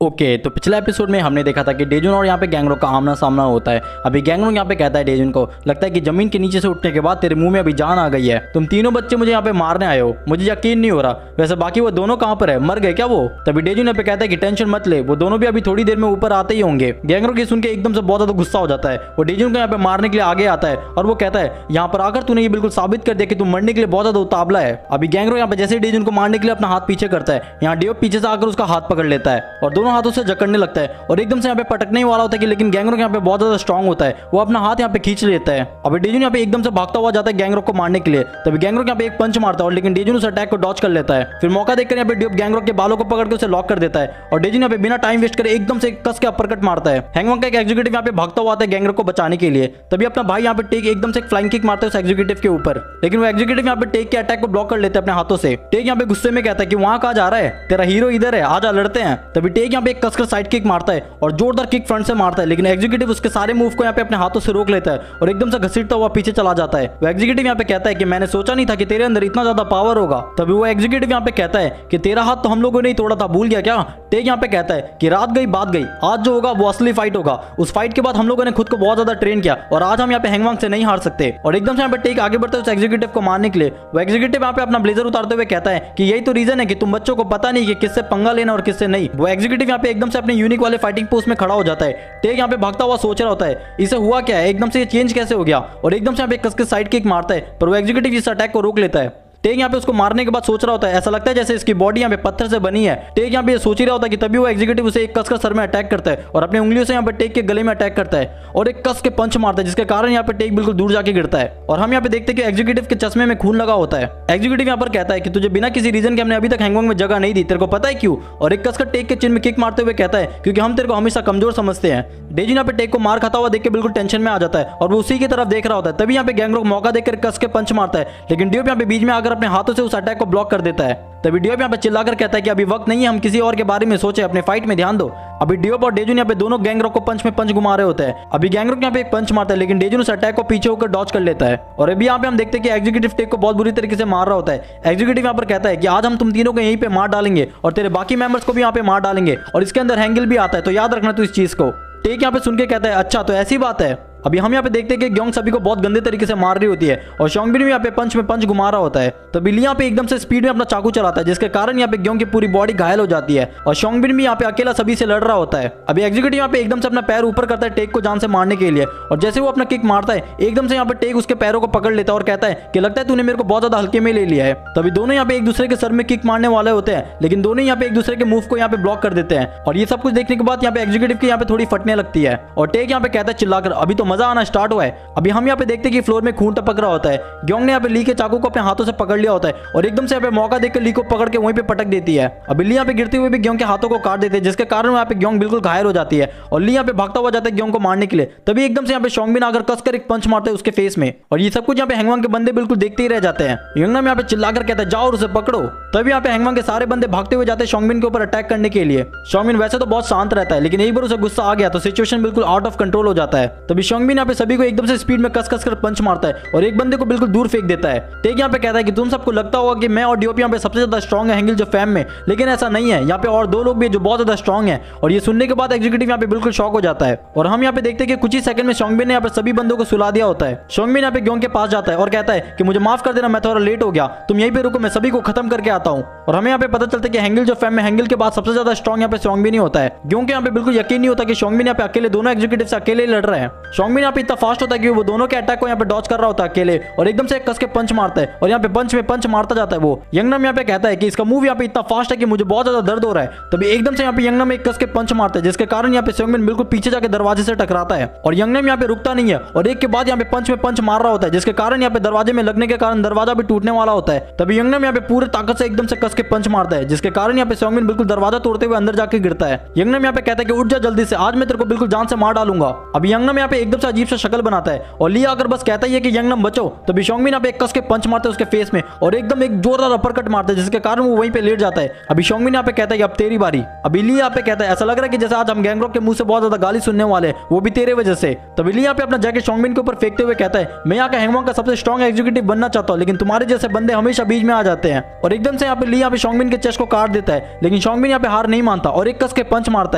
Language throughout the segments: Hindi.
ओके तो पिछला एपिसोड में हमने देखा था कि डेजुन और यहाँ पे गैंगरो का आमना सामना होता है। अभी गैंगरो यहाँ पे कहता है डेजुन को, लगता है कि जमीन के नीचे से उठने के बाद तेरे मुंह में अभी जान आ गई है, तुम तीनों बच्चे मुझे यहाँ पे मारने आए हो, मुझे यकीन नहीं हो रहा। वैसे बाकी वो दोनों कहाँ पर है, मर गए क्या वो? तभी डेजुन यहाँ पे कहता है कि टेंशन मत ले, वो दोनों भी अभी थोड़ी देर में ऊपर आते ही होंगे। गैंगरो की सुन के एकदम से बहुत ज्यादा गुस्सा हो जाता है। वो डेजुन को यहाँ पे मारने के लिए आगे आता है और वो कहता है यहाँ पर आकर तूने ये बिल्कुल साबित कर दिया कि तुम मरने के लिए बहुत ज्यादा उतावला है। अभी गैंगरो यहाँ पे जैसे डेजुन को मारने के लिए अपना हाथ पीछे करता है, यहाँ डेव पीछे से आकर उसका हाथ पकड़ लेता है और दोनों हाथों से जकड़ने लगता है और एकदम से यहाँ पे पटकने ही वाला होता है कि लेकिन गैंगरो यहाँ पे बहुत ज्यादा स्ट्रांग होता है, वो अपना हाथ यहाँ पे खींच लेता है। अभी डेजुन यहाँ पे एकदम से भागता हुआ जाता है गैंगरो को मारने के लिए। तभी गैंगरो यहाँ पे एक पंच मारता है और लेकिन डेजुन उस अटैक को डॉच कर लेता है। फिर मौका देखकर यहाँ पे डेव गैंगरो के बालों को पकड़ के उसे लॉक कर देता है और डेजुन यहाँ पे बिना टाइम वेस्ट करे एकदम से कस के अपरकट मारता है। हैंगमैन का एक एग्जीक्यूटिव यहाँ पे भागता हुआ आता है गैंगरो को बचाने के लिए। तभी अपना भाई यहाँ पे टेक एकदम से एक फ्लाइंग किक मारता है उस एग्जीक्यूटिव के ऊपर, लेकिन वो एग्जीक्यूटिव यहाँ पे टेक के अटैक को ब्लॉक कर लेते हैं अपने हाथों से। टेक यहाँ पे गुस्से में कहता है कि वहां कहा जा रहा है, तेरा हीरो इधर है, आजा लड़ते हैं। तभी टेक यहाँ पे एक कसकर साइड किक मारता है और जोरदार किक फ्रंट से मारता है, लेकिन एग्जीक्यूटिव उसके सारे मूव को यहाँ पे अपने हाथों से रोक लेता है और एकदम से घसीटता हुआ पीछे चला जाता है। वो एग्जीक्यूटिव यहाँ पे कहता है कि मैंने सोचा नहीं था कि तेरे अंदर इतना ज्यादा पावर होगा। तभी वो एग्जीक्यूटिव यहाँ पे कहता है कि तेरा हाथ तो हम लोगों ने ही तोड़ा था, भूल गया क्या? टेक यहाँ पे कहता है कि रात गई बात गई, आज जो होगा वो असली फाइट होगा। उस फाइट के बाद हम लोगों ने खुद को बहुत ज्यादा ट्रेन किया और आज हम यहाँ पे हैंगमैन से नहीं हार सकते। और एकदम से यहाँ पे टेक आगे बढ़ता है उस एग्जीक्यूटिव को मारने के लिए। वो एग्जीक्यूटिव यहाँ पे अपना ब्लेजर उतारते हुए कहता है कि यही तो रीजन है कि तुम बच्चों को पता नहीं कि किससे पंगा लेना और किससे नहीं। वो एग्जीक्यूटिव यहाँ पे एकदम से अपने यूनिक वाले फाइटिंग पोस्ट में खड़ा हो जाता है। टेक यहाँ पे भागता हुआ सोच रहा होता है इसे हुआ क्या है, एकदम से ये चेंज कैसे हो गया, और एकदम से यहाँ पे कसके साइड किक मारता है पर वो एग्जीक्यूटिव इस अटैक को रोक लेता है। टेक यहाँ पे उसको मारने के बाद सोच रहा होता है, ऐसा लगता है जैसे इसकी बॉडी यहाँ पे पत्थर से बनी है। टेक यहाँ पे ये सोच ही रहा होता है कि तभी वो एग्जीक्यूटिव उसे एक कसकर सर में अटैक करता है और अपनी उंगलियों से यहाँ पे टेक के गले में अटैक करता है और एक कस के पंच मारता है, जिसके कारण यहाँ पे टेक बिल्कुल दूर जाके गिरता है। और हम यहाँ पे देखते हैं कि एग्जीक्यूटिव के चश्मे में खून लगा होता है। एग्जीक्यूटिव यहाँ पर कहता है कि तुझे बिना किसी रीजन के हमने अभी तक हैंगमैन में जगह नहीं दी, तेरे को पता है क्यों? और एक कसकर टेक के चिन में किक मारते हुए कहता है क्योंकि हम तेरे को हमेशा कमजोर समझते हैं। डेजुन यहाँ पे टेक को मार खाता हुआ देख के बिल्कुल टेंशन में आ जाता है और वो उसी की तरफ देख रहा होता है। तभी यहाँ पे गैंगरो को मौका देकर कस के पंच मारता है, लेकिन ड्यूब यहाँ पे बीच में आकर अपने हाथों से उस अटैक को ब्लॉक कर देता है। तभी ड्यूब यहाँ पे चिल्लाकर कहता है कि अभी वक्त नहीं है, हम किसी और के बारे में सोचे, अपने फाइट में ध्यान दो। अभी ड्यूब और डेजुन यहाँ पे दोनों गैंगरो को पंच में पंच घुमा रहे होते हैं। अभी गैंगरो यहाँ पे एक पंच मारता है, लेकिन डेजुन उस अटैक को पीछे होकर डॉच कर लेता है। और अभी यहाँ पे हम देखते हैं कि एग्जीक्यूटिव टेक को बहुत बुरी तरीके से मार रहा होता है। एग्जीक्यूटिव यहाँ पर कहता है कि आज हम तुम तीनों को यहीं पे मार डालेंगे और तेरे बाकी मेंबर्स को भी यहाँ पे मार डालेंगे, और इसके अंदर हैंगल भी आता है, तो याद रखना तू इस चीज को। टेक यहाँ पे सुन के कहता है अच्छा तो ऐसी बात है। अभी हम यहाँ पे देखते हैं कि ग्योंग सभी को बहुत गंदे तरीके से मार रही होती है और शोंगबिन भी यहाँ पे पंच में पंच घुमा रहा होता है। तो बिल्ली यहाँ पे एकदम से स्पीड में अपना चाकू चलाता है, जिसके कारण यहाँ पे ग्योंग की पूरी बॉडी घायल हो जाती है और शोंगबिन भी यहाँ पे अकेला सभी से लड़ रहा होता है। अभी एग्जीक्यूटिव यहाँ पे एकदम से अपना पैर ऊपर करता है टेक को जान से मारने के लिए, और जैसे वो अपना किक मारता है एकदम से यहाँ पे टेक उसके पैरों को पकड़ लेता है और कहता है कि लगता है तूने मेरे को बहुत ज्यादा हल्के में ले लिया है। तभी दोनों यहाँ पे एक दूसरे के सर में किक मारने वाले होते हैं, लेकिन दोनों यहाँ पे एक दूसरे के मूव को यहाँ पे ब्लॉक कर देते हैं। और ये सब कुछ देखने के बाद यहाँ पे एग्जीक्यूटिव की यहाँ पे थोड़ी फटने लगती है और टेक यहाँ पे कहता है चिल्लाकर अभी तो मजा आना स्टार्ट हुआ है। अभी हम यहाँ पे देखते हैं कि फ्लोर में खून टपक रहा होता है। ग्योंग ने यहाँ पे ली के चाकू को अपने हाथों से पकड़ लिया होता है और एकदम से यहाँ पे मौका देकर ली को पकड़ के वहीं पे पटक देती है। अब ली यहाँ पे गिरते हुए भी ग्योंग के हाथों को काट देते हैं, जिसके कारण यहाँ पे ग्योंग बिल्कुल घायल हो जाती है और ली यहाँ पे भागता हुआ जाता है ग्योंग को मारने के लिए। तभी एकदम से यहाँ पे शोंगबिन आकर कसकर एक पंच मारते हैं उसके फेस में, और ये सब कुछ यहाँ पे हैंगमैन के बंदे बिल्कुल देखते ही रह जाते हैं। यंगनाम यहाँ पे चिल्लाकर कहता है जाओ और उसे पकड़ो। तभी यहाँ पे हैंगमैन के सारे बंदे भागते हुए जाते हैं शोंगबिन के ऊपर अटैक करने के लिए। शोंगबिन वैसे तो बहुत शांत रहता है, लेकिन एक बार उसे गुस्सा आ गया तो सिचुएशन बिल्कुल आउट ऑफ कंट्रोल हो जाता है। तभी शोंगबिन यहाँ पे सभी को एकदम से स्पीड में कस कर पंच मारता है और एक बंदे को बिल्कुल दूर फेंक देता है। टेक यहाँ पे कहता है कि तुम सबको लगता होगा कि मैं और डीओपी यहाँ पे सबसे ज्यादा स्ट्रॉन्ग है हैंगल जो फैम में, लेकिन ऐसा नहीं है, यहाँ पे और दो लोग भी जो बहुत ज्यादा स्ट्रॉन्ग है। और ये सुनने के बाद एग्जीक्यूटिव यहाँ पे बिल्कुल शॉक हो जाता है और हम यहाँ पे देखते हैं कि कुछ ही सेकंड में शोंगबिन ने यहाँ पे सभी बंदों को सुला दिया होता है। शोंगबिन यहाँ पे ग्योंग के पास जाता है और कहता है कि मुझे माफ कर देना, मैं थोड़ा लेट हो गया, तुम यहीं पे रुको, मैं सभी को खत्म करके आता हूँ। और हमें यहाँ पे पता चलता है कि हैंगल जो फैम में हैंगल के बाद सबसे ज्यादा स्ट्रॉन्ग यहाँ पे शोंगबिन ही होता है। ग्योंग यहाँ पे बिल्कुल यकीन नहीं होता कि शोंगबिन यहाँ पे अकेले दोनों एग्जीक्यूटिव से अकेले लड़ रहे हैं। शोंगबिन यहाँ पे इतना फास्ट होता है कि वो दोनों के अटैक को यहाँ पे डॉच कर रहा होता है अकेले, और एकदम से कस के पंच मारता है और यहाँ पे पंच में पंच मारता जाता है। वो यंगनम यहाँ पे कहता है कि इसका मूव यहाँ पे इतना फास्ट है कि मुझे बहुत ज्यादा दर्द हो रहा है। तभी एकदम से यहाँ पे यंगनम एक कस के पंच मारता है, जिसके कारण यहाँ पे शोंगबिन बिल्कुल पीछे जाके दरवाजे से टकराता है और यंगनम यहाँ पे रुकता नहीं है और एक के बाद यहाँ पे पंच में पंच मार रहा होता है, जिसके कारण यहाँ पे दरवाजे में लगने के कारण दरवाजा भी टूटने वाला होता है। तभी यंगनम यहाँ पे पूरे ताकत से एकदम से कस के पंच मारता है, जिसके कारण यहाँ पे शोंगबिन बिल्कुल दरवाजा तोड़ते हुए अंदर जाके गिरता है। यंगनम यहाँ पे कहता है कि उठ जा जल्दी से, आज मैं तेरे को बिल्कुल जान से मार डालूंगा। अभी यंगनम यहाँ पे एकदम एकदम से अजीब सा शक्ल बनाता है और ली आकर बस कहता ही है कि यंगनम बचो। तभी शोंगमिन यहाँ पे एक कस के पंच मारते हैं उसके फेस में और एकदम एक जोरदार अपरकट मारते हैं जिसके कारण वो वहीं पे लेट जाता है। अभी शोंगमिन यहाँ पे कहता है कि अब तेरी बारी। अभी ली यहाँ पे कहता है ऐसा लग रहा है कि जैसे आज हम गैंगरॉक के मुंह से बहुत ज्यादा गाली सुनने वाले हैं, वो भी तेरे वजह से। तभी ली यहाँ पे अपना जैकेट शोंगमिन के ऊपर फेंकते हुए कहता है मैं यहाँ का हैंगमॉन्ग का सबसे स्ट्रॉन्ग एग्जीक्यूटिव बनना चाहता हूँ, लेकिन तुम्हारे जैसे बंदे हमेशा बीच में आ जाते हैं। और एकदम से यहाँ पे ली यहाँ पे शोंगमिन के चेस्ट को काट देता है, लेकिन शोंगमिन यहाँ पे हार नहीं मानता और एक कस के पंच मारता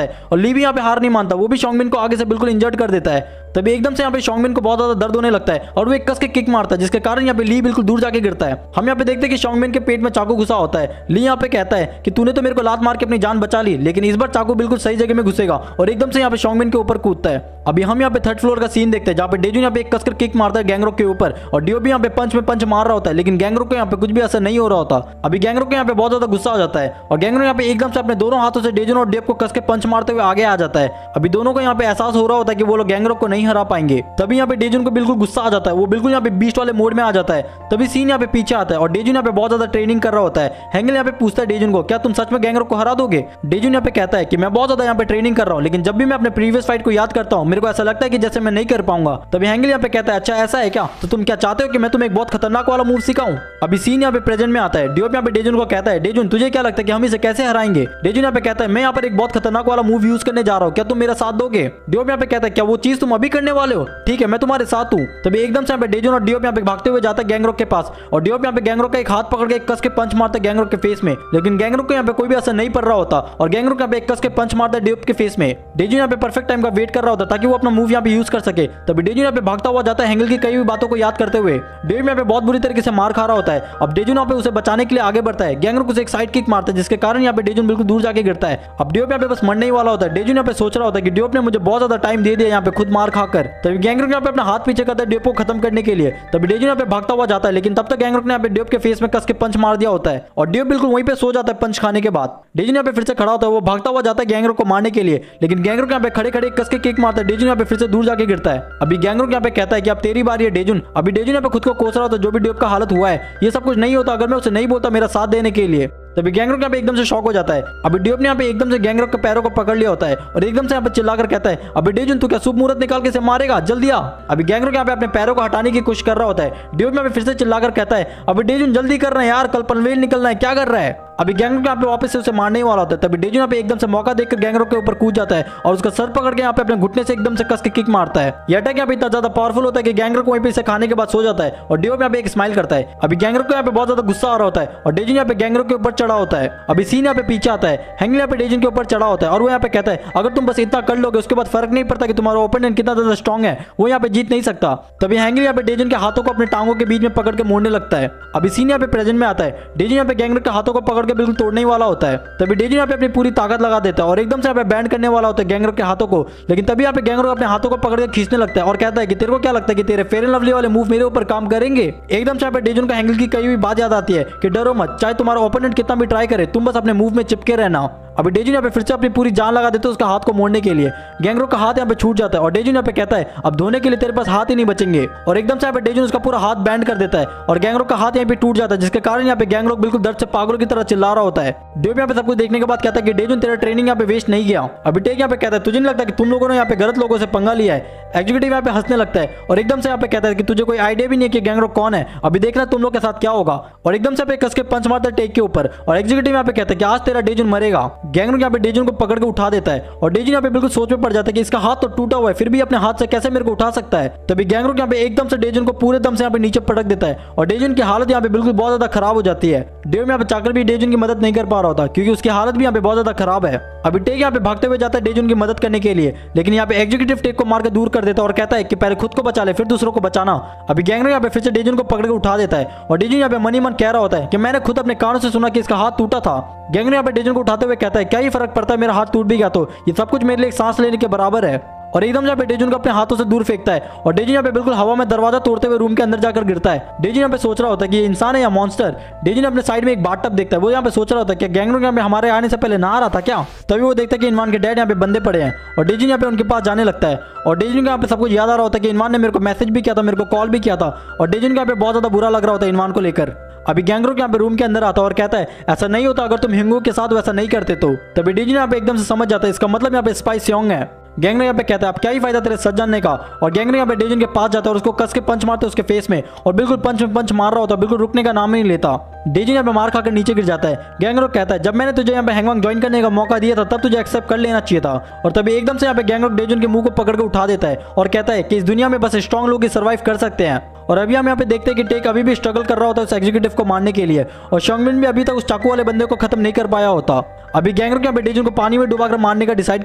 है और ली भी यहाँ पे हार नहीं मानता, वो भी शोंगमिन को आगे से बिल्कुल इंजर्ड कर देता है। तभी एकदम से यहाँ पे शोंगमिन को बहुत ज्यादा दर्द होने लगता है और वो एक कस के किक मारता है जिसके कारण यहाँ पे ली बिल्कुल दूर जाके गिरता है। हम यहाँ पे देखते हैं कि शोंगमिन के पेट में चाकू घुसा होता है। ली यहाँ पे कहता है कि तूने तो मेरे को लात मार के अपनी जान बचा ली, लेकिन इस बार चाकू बिल्कुल सही जगह में घुसेगा और एकदम से यहाँ पे शोंगमिन के ऊपर कूदता है। अभी हम यहाँ पे थर्ड फ्लोर का सीन देखते हैं जहाँ पे डेजुन यहाँ पे एक कसकर किक मारता है गैंगरॉक के ऊपर और डियो भी यहाँ पे पंच में पंच मार रहा होता है, लेकिन गैंगरॉक को यहाँ पे कुछ भी असर नहीं हो रहा होता। अभी गैंगरॉक को यहाँ पे बहुत ज्यादा गुस्सा आ जाता है और गैंगरॉक यहाँ पे एकदम से अपने दोनों हाथों से डेजुन और डेव को कस के पंच मारते हुए आगे आ जाता है। अभी दोनों को यहाँ पे एहसास हो रहा होता है कि वो लोग गैंगरॉक को नहीं हरा पाएंगे। तभी यहाँ पे डेजुन को बिल्कुल गुस्सा आ जाता है, वो बिल्कुल यहाँ पे बीस्ट वाले मोड में आ जाता है। तभी सीन यहाँ पे पीछे आता है और डेजुन यहाँ पे बहुत ज्यादा ट्रेनिंग कर रहा होता है। हैंगल यहाँ पे पूछता है डेजुन को क्या तुम सच में गैंगरॉक को हरा दोगे। डेजुन यहाँ पे कहता है कि मैं बहुत ज्यादा यहाँ पे ट्रेनिंग कर रहा हूँ, लेकिन जब भी मैं अपने प्रीवियस फाइट को याद करता हूँ मेरे को ऐसा लगता है कि जैसे मैं नहीं कर पाऊंगा। तभी हैंगल यहाँ पे कहता है अच्छा ऐसा है क्या, तो तुम क्या चाहते हो कि मैं तुम्हें एक बहुत खतरनाक वाला मूव सिखाऊं। अभी सीन यहाँ पे प्रेजेंट में आता है। डियोप यहाँ पे डेजुन को कहता है डेजुन तुझे क्या लगता है कि हम इसे कैसे हराएंगे। डेजुन यहाँ पे कहता है मैं यहाँ पर एक बहुत खतरनाक वाला मूव यूज करने जा रहा हूँ, क्या तुम मेरा साथ दोगे। डियोप यहाँ पे कहता है क्या वो चीज तुम अभी करने वाले हो, ठीक है मैं तुम्हारे साथ हूँ। तभी एकदम से यहाँ पे डेजुन और डियोप यहाँ पे भागते हुए जाता है गैंगरॉक के पास और डियोप यहाँ पे गैंगरॉक का एक हाथ पकड़ के एक कस के पंच मारता है गैंगरॉक के फेस में, लेकिन गैंगरॉक को यहाँ पे कोई भी असर नहीं पड़ रहा होता और गैंगरॉक यहाँ पे एक कस के पंच मारता है डियोप के फेस में। डेजुन यहाँ पे परफेक्ट टाइम का वेट कर रहा होता ताकि वो अपना मूव यहाँ पे यूज कर सके। तभी डेजुन यहाँ पे भागता हुआ जाता है हैंगल की कई भी बातों को याद करते हुए। डियोप यहाँ पे बहुत बुरी तरीके से मार खा रहा होता है। अब डेजुन यहाँ पे उसे बचाने के लिए आगे बढ़ता है, गैंगरॉक उसे एक साइड किक मारता है जिसके कारण यहाँ पे डेजुन बिल्कुल दूर जाके गिरता है। अब डियोप यहाँ पे बस मरने ही वाला होता है। डेजुन यहाँ पे सोच रहा होता है कि डियोप ने मुझे बहुत ज्यादा टाइम दे दिया यहाँ पे खुद मार खाकर। तभी गैंगरॉक यहाँ पे अपना हाथ पीछे करता है डियोप को खत्म करने के लिए। तभी डेजुन यहाँ पे भागता हुआ जाता है, लेकिन तब तक गैंगरॉक ने यहाँ पे डियोप के फेस में कस के पंच मार दिया होता है और डियोप बिल्कुल वहीं पे सो जाता है पंच खाने के बाद। डेजुन यहाँ पे फिर से खड़ा होता है, वो भागता हुआ जाता है गैंगरॉक को मारने के लिए, लेकिन गैंगरॉक यहाँ पे खड़े खड़े कस के किक मारता है। डेजुन यहाँ पे फिर से दूर जाके गिरता है। अभी गैंगरॉक यहाँ पे कहता है कि अब तेरी बारी है डेजुन। अभी डेजुन यहाँ पे खुद को कोस रहा होता है जो भी डियोप का हालत हुआ है ये सब कुछ नहीं होता अगर मैं उसे नहीं बोलता मेरा साथ देने के लिए। तभी गैंगरॉक यहाँ पे एकदम से शॉक हो जाता है। अभी डियोप ने यहाँ पे एकदम से गैंगरॉक के पैरों को पकड़ लिया होता है और एकदम से यहाँ पे चिल्लाकर कहता है अभी डेजुन तू क्या शुभ मुहूर्त निकाल के इसे मारेगा, जल्दी आ। अभी गैंगरॉक यहाँ पे अपने पैरों को हटाने की कोशिश कर रहा होता है। डियोप यहाँ पे फिर से चिल्लाकर कहता है अभी डेजुन जल्दी कर रहे हैं यार, कल पनवेल निकलना है, क्या कर रहा है। अभी गैंगरॉक यहाँ पे वापस से उसे मारने ही वाला होता है। तभी डेजुन यहाँ पे एकदम से मौका देखकर गैंगरॉक के ऊपर कूद जाता है और उसका सर पकड़ के यहाँ पे अपने घुटने से एकदम से कस के किक मारता है। ये अटैक यहाँ पे इतना ज्यादा पावरफुल होता है कि गैंगरॉक वहीं पे इसे खाने के बाद सो जाता है और डियोप यहाँ पे एक स्माइल करता है। अभी गैंगरॉक को यहाँ पे बहुत ज्यादा गुस्सा आ रहा होता है और डेजुन यहाँ पे गैंगरॉक के ऊपर चढ़ा होता है। अभी सीन यहाँ पे पीछे आता है। हैंगल यहाँ पे डेजुन के ऊपर चढ़ा होता है और वो यहाँ पे कहता है अगर तुम बस इतना कर लोगे उसके बाद फर्क नहीं पड़ता कि तुम्हारा ओपोनेंट कितना ज्यादा स्ट्रॉन्ग है, वो यहाँ पे जीत नहीं सकता। तभी हैंगल यहाँ पे डेजुन के हाथों को अपने टांगों के बीच में पकड़ के मोड़ने लगता है। अभी सीन यहाँ पे प्रेजेंट में आता है। डेजुन यहाँ पे गैंगरॉक के हाथों को पकड़ के बिल्कुल तोड़ने वाला होता है। तभी डेजुन यहाँ पे अपनी पूरी ताकत लगा देता है और एकदम से यहाँ पे बैंड करने वाला होता है गैंगरॉक के हाथों को, लेकिन तभी यहाँ पे गैंगरॉक अपने हाथों को पकड़ के खींचने लगता है और कहता है कि तेरे को क्या लगता है कि तेरे फेयर एंड लवली वाले मूव मेरे ऊपर काम करेंगे। एकदम से यहाँ पे डेजुन का हैंगल की कई भी बात याद आती है कि डरो मत, चाहे तुम्हारा ओपोनेंट कितना भी ट्राई करे तुम बस अपने मूव में चिपके रहना। अभी डेजुन यहाँ पे फिर से अपनी पूरी जान लगा देते हैं उसका हाथ को मोड़ने के लिए। गैंगरॉक का हाथ यहाँ पे छूट जाता है और डेजुन यहाँ पे कहता है अब धोने के लिए तेरे पास हाथ ही नहीं बचेंगे और एकदम से यहाँ पे डेजुन उसका पूरा हाथ बैंड कर देता है और गैंगरॉक का हाथ यहाँ पे टूट जाता है जिसके कारण यहाँ पे गैंगरॉक बिल्कुल दर्द से पागलों की तरह चिल्ला रहा होता है। डियोप यहाँ पे सब कुछ देखने के बाद कहता है कि डेजुन तेरा ट्रेनिंग यहाँ पे वेस्ट नहीं गया। अभी टेक यहाँ पे कहता है तुझे नहीं लगता कि तुम लोगों ने यहाँ पे गलत लोगों से पंगा लिया है। एग्जीक्यूटिव यहाँ पे हंसने लगता है और एकदम से यहाँ पे कहता है कि तुझे कोई आइडिया भी नहीं है कि गैंगरॉक कौन है, अभी देखना तुम लोग के साथ क्या होगा। और एकदम से कस के पंच मारता है टेक के ऊपर और एग्जीक्यूटिव यहाँ पे कहता है कि आज तेरा डेजुन मरेगा। गैंगरॉक यहाँ पे डेजुन को पकड़ के उठा देता है और डेजुन यहाँ पे बिल्कुल सोच में पड़ जाता है कि इसका हाथ तो टूटा हुआ है फिर भी अपने हाथ से कैसे मेरे को उठा सकता है। तभी गैंगरॉक यहाँ पे एकदम से डेजुन को पूरे दम से यहाँ पे नीचे पटक देता है और डेजुन की हालत यहाँ पे बिल्कुल बहुत ज्यादा खराब हो जाती है। डियोप यहाँ पे चाकर भी डेजुन की मदद नहीं कर पा रहा होता क्योंकि उसकी हालत भी यहाँ पे बहुत ज्यादा खराब है। अभी टेक यहाँ पे भागते हुए जाता है डेजुन की मदद करने के लिए, लेकिन यहाँ पे एग्जीक्यूटिव टेक को मार के दूर कर देता है और कहता है कि पहले खुद को बचा ले फिर दूसरों को बचाना। अभी गैंगरॉक यहाँ पे फिर से डेजुन को पकड़ के उठा देता है और डेजुन यहाँ पे मनी मन कह रहा होता है कि मैंने खुद अपने कानों से सुना कि इसका हाथ टूटा था। गैंगरॉक यहाँ पे डेजुन को उठाते हुए कहता है क्या ही फर्क पड़ता है, मेरा हाथ टूट भी गया तो ये सब कुछ मेरे लिए एक सांस लेने के बराबर है। और एकदम यहाँ पे डेजुन को अपने हाथों से दूर फेंकता है और डेजुन यहाँ पे बिल्कुल हवा में दरवाजा तोड़ते हुए रूम के अंदर जाकर गिरता है। डेजुन यहाँ पे सोच रहा होता है कि ये इंसान है या मॉन्स्टर। डेजुन अपने साइड में एक बाथटब देखता है, वो यहाँ पे सोच रहा होता है कि गैंगरॉक यहाँ पे हमारे आने से पहले नहा रहा था क्या। तभी वो देखता है कि इनवान के डैड यहाँ पे बंदे पड़े हैं और डेजुन यहाँ पे उनके पास जाने लगता है और डेजुन को यहाँ पे सब कुछ याद आ रहा होता है कि इनवान ने मेरे को मैसेज भी किया था, मेरे को कॉल भी किया था और डेजुन को यहाँ पे बहुत ज्यादा बुरा लग रहा होता है इनवान को लेकर। अभी गैंगरॉक यहाँ पे रूम के अंदर आता है और कहता है ऐसा नहीं होता अगर तुम हिंगू के साथ वैसा नहीं करते तो। तभी डेजुन यहाँ पे एकदम से समझ जाता है इसका मतलब यहाँ पे स्पाई स्योंग है। गैंगनो यहाँ पे कहता है अब क्या ही फायदा तेरे सच जानने का। और गैंगनो यहाँ पे डेजुन के पास जाता है और उसको कस के पंच मारते हैं उसके फेस में, और बिल्कुल पंच में पंच मार रहा होता है, बिल्कुल रुकने का नाम नहीं लेता। डेजुन यहाँ पे मार खाकर नीचे गिर जाता है। गैंगनो कहता है जब मैंने तुझे यहाँ पे हैंगवांग ज्वाइन करने का मौका दिया था तब तुझे एक्सेप्ट कर लेना चाहिए था। और तभी एकदम से यहाँ पे गैंगनो डेजुन के मुंह को पकड़ के उठा देता है और कहता है कि इस दुनिया में बस स्ट्रॉन्ग लोग ही सर्वाइव कर सकते हैं। और अभी हम यहाँ पे देखते हैं कि टेक अभी भी स्ट्रगल कर रहा होता है उस एग्जीक्यूटिव को मारने के लिए, और शॉन्गमिन भी अभी तक उस चाकू वाले बंदे को खत्म नहीं कर पाया होता। अभी गैंगनो यहाँ पे डेजुन को पानी में डुबाकर मारने का डिसाइड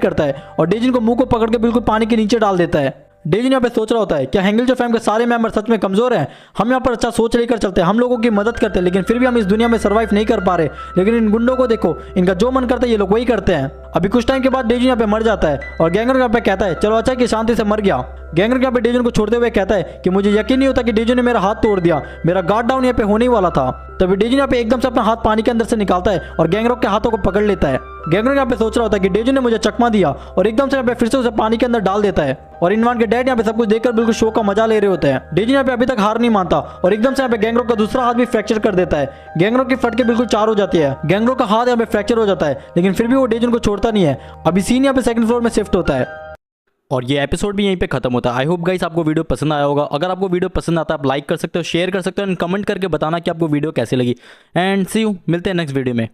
करता है और डेजुन को मुंह को पकड़ के बिल्कुल पानी के नीचे डाल देता है। डेजुन यहाँ पे सोच रहा होता है क्या हैंगलियो फैम के सारे मेंबर सच में कमजोर हैं? हम यहाँ पर अच्छा सोच लेकर चलते हैं, हम लोगों की मदद करते हैं, लेकिन फिर भी हम इस दुनिया में सर्वाइव नहीं कर पा रहे। लेकिन इन गुंडों को देखो, इनका जो मन करता है ये लोग वही करते हैं। अभी कुछ टाइम के बाद डेजुन यहाँ पे मर जाता है और गैंगनो यहाँ पे कहता है चलो अच्छा कि शांति से मर गया। गैंगनो यहाँ पे डेजुन को छोड़ते हुए कहता है कि मुझे यकीन नहीं होता कि डेजुन ने मेरा हाथ तोड़ दिया, मेरा गार्ड डाउन यहाँ पे होने ही वाला था। तभी डेजुन यहाँ पे एकदम से अपना हाथ पानी के अंदर से निकालता है और गैंगनो के हाथों को पकड़ लेता है। गैंगनो यहाँ पे सोच रहा होता है कि डेजुन ने मुझे चकमा दिया और एकदम से यहाँ पे फिर से उसे पानी के अंदर डाल देता है। और इनवान के डैड यहाँ पे सब कुछ देखकर बिल्कुल शो का मजा ले रहे होते हैं। डेजुन यहाँ पे अभी तक हार नहीं मानता और एकदम से यहाँ पे गैंगनो का दूसरा हाथ भी फ्रैक्चर कर देता है। गैंगनो की फटके बिल्कुल चार हो जाती है, गैंगनो का हाथ यहाँ पे फ्रैक्चर हो जाता है, लेकिन फिर भी वो डेजुन को छोड़ता नहीं है। अभी सीन यहाँ पे सेकंड फ्लोर में शिफ्ट होता है और ये एपिसोड भी यहीं पे खत्म होता है। आई होप गाइस आपको वीडियो पसंद आया होगा। अगर आपको वीडियो पसंद आता है आप लाइक कर सकते हो, शेयर कर सकते हो एंड कमेंट करके बताना कि आपको वीडियो कैसी लगी। एंड सी यू, मिलते हैं नेक्स्ट वीडियो में।